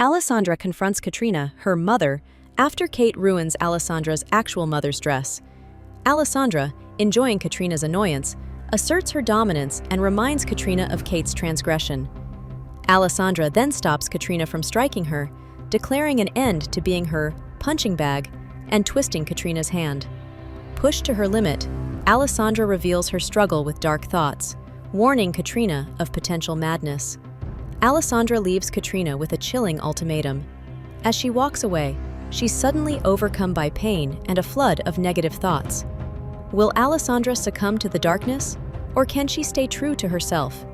Alessandra confronts Katrina, her mother, after Kate ruins Alessandra's actual mother's dress. Alessandra, enjoying Katrina's annoyance, asserts her dominance and reminds Katrina of Kate's transgression. Alessandra then stops Katrina from striking her, declaring an end to being her punching bag and twisting Katrina's hand. Pushed to her limit, Alessandra reveals her struggle with dark thoughts, warning Katrina of potential madness. Alessandra leaves Katrina with a chilling ultimatum. As she walks away, she's suddenly overcome by pain and a flood of negative thoughts. Will Alessandra succumb to the darkness, or can she stay true to herself?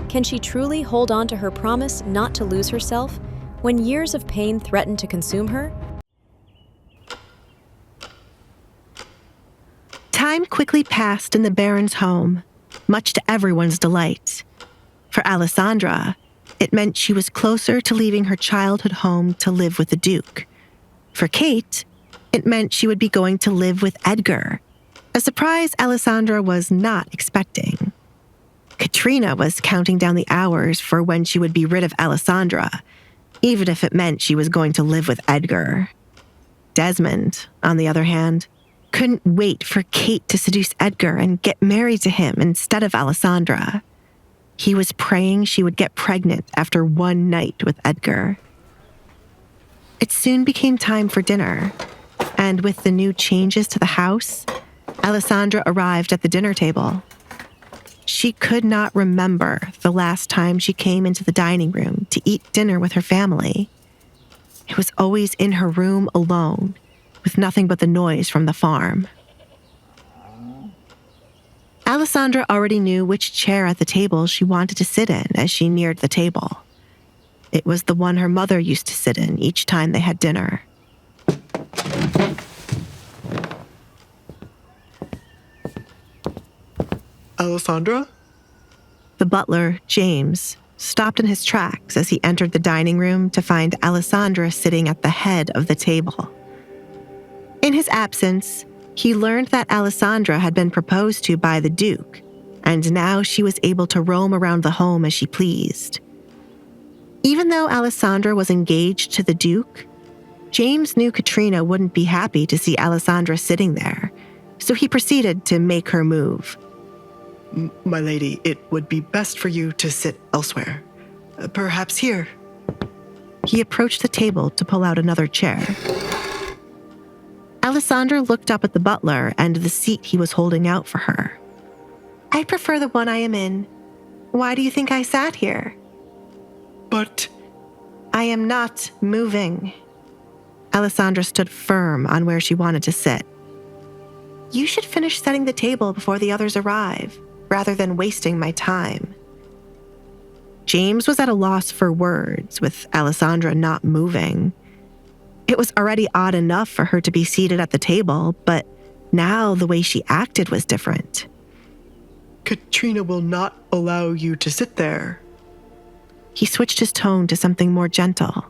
Can she truly hold on to her promise not to lose herself when years of pain threaten to consume her? Time quickly passed in the Baron's home, much to everyone's delight. For Alessandra, it meant she was closer to leaving her childhood home to live with the Duke. For Kate, it meant she would be going to live with Edgar, a surprise Alessandra was not expecting. Katrina was counting down the hours for when she would be rid of Alessandra, even if it meant she was going to live with Edgar. Desmond, on the other hand, couldn't wait for Kate to seduce Edgar and get married to him instead of Alessandra. He was praying she would get pregnant after one night with Edgar. It soon became time for dinner, and with the new changes to the house, Alessandra arrived at the dinner table. She could not remember the last time she came into the dining room to eat dinner with her family. It was always in her room alone, with nothing but the noise from the farm. Alessandra already knew which chair at the table she wanted to sit in as she neared the table. It was the one her mother used to sit in each time they had dinner. Alessandra? The butler, James, stopped in his tracks as he entered the dining room to find Alessandra sitting at the head of the table. In his absence, he learned that Alessandra had been proposed to by the Duke, and now she was able to roam around the home as she pleased. Even though Alessandra was engaged to the Duke, James knew Katrina wouldn't be happy to see Alessandra sitting there, so he proceeded to make her move. My lady, it would be best for you to sit elsewhere. Perhaps here. He approached the table to pull out another chair. Alessandra looked up at the butler and the seat he was holding out for her. I prefer the one I am in. Why do you think I sat here? But I am not moving. Alessandra stood firm on where she wanted to sit. You should finish setting the table before the others arrive, rather than wasting my time. James was at a loss for words, with Alessandra not moving. It was already odd enough for her to be seated at the table, but now the way she acted was different. Katrina will not allow you to sit there. He switched his tone to something more gentle.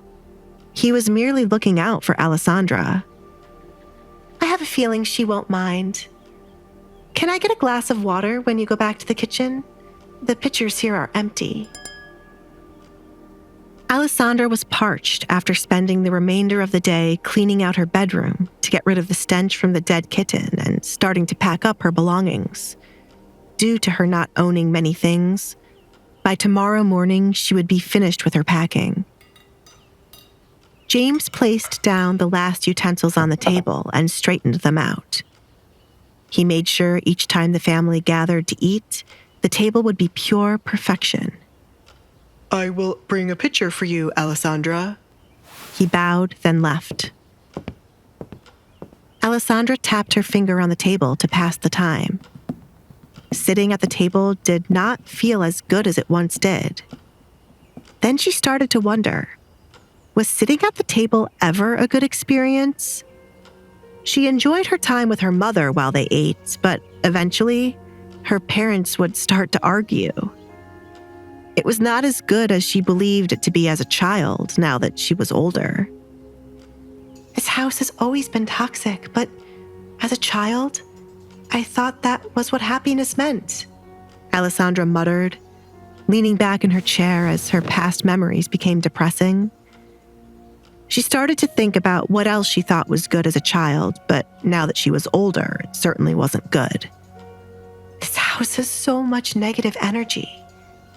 He was merely looking out for Alessandra. I have a feeling she won't mind. Can I get a glass of water when you go back to the kitchen? The pitchers here are empty. Alessandra was parched after spending the remainder of the day cleaning out her bedroom to get rid of the stench from the dead kitten and starting to pack up her belongings. Due to her not owning many things, by tomorrow morning she would be finished with her packing. James placed down the last utensils on the table and straightened them out. He made sure each time the family gathered to eat, the table would be pure perfection. I will bring a pitcher for you, Alessandra. He bowed, then left. Alessandra tapped her finger on the table to pass the time. Sitting at the table did not feel as good as it once did. Then she started to wonder, was sitting at the table ever a good experience? She enjoyed her time with her mother while they ate, but eventually, her parents would start to argue. It was not as good as she believed it to be as a child, now that she was older. This house has always been toxic, but as a child, I thought that was what happiness meant, Alessandra muttered, leaning back in her chair as her past memories became depressing. She started to think about what else she thought was good as a child, but now that she was older, it certainly wasn't good. This house has so much negative energy.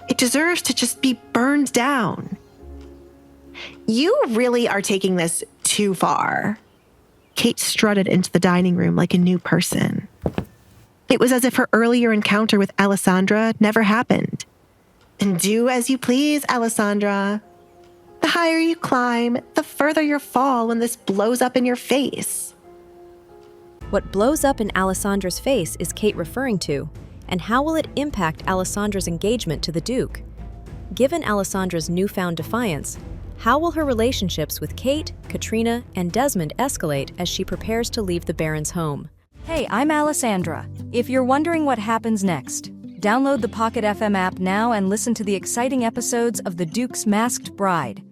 It deserves to just be burned down. You really are taking this too far. Kate strutted into the dining room like a new person. It was as if her earlier encounter with Alessandra never happened. And do as you please, Alessandra. The higher you climb, the further you fall when this blows up in your face. What blows up in Alessandra's face is Kate referring to, and how will it impact Alessandra's engagement to the Duke? Given Alessandra's newfound defiance, how will her relationships with Kate, Katrina, and Desmond escalate as she prepares to leave the Baron's home? Hey, I'm Alessandra. If you're wondering what happens next, download the Pocket FM app now and listen to the exciting episodes of The Duke's Masked Bride.